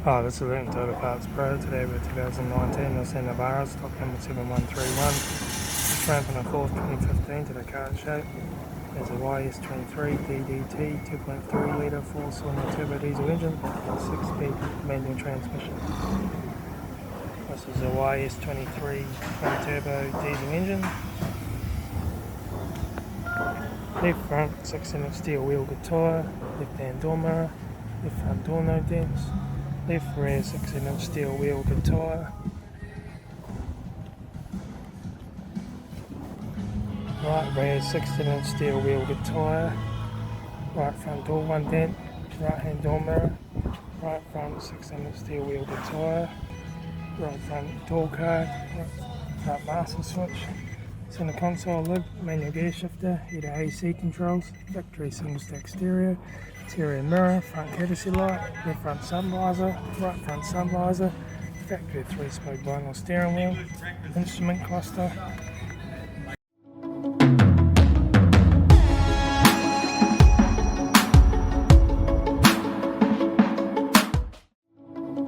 Hi, this is Litre Total Parts Pro. Today with 2019 Nissan Navara, stock number 7131. It's ran from the 4th 2015 to the current shape. There's a YS23 DDT 2.3 litre 4-cylinder turbo diesel engine, 6-speed manual transmission. This is a YS23 twin turbo diesel engine. Left front 6-inch steel wheel good tyre, left hand door mirror, left front door no dents. Left rear 6-inch steel wheel good tyre. Right rear 16-inch steel wheel good tyre. Right front door 1 dent. Right hand door mirror. Right front 6-inch steel wheel good tyre. Right front door card. Right front master switch. Center console lid, manual gear shifter, heater AC controls, factory single stack stereo, interior mirror, front courtesy light, left front sun visor, right front sun visor, factory 3-spoke vinyl steering wheel, instrument cluster,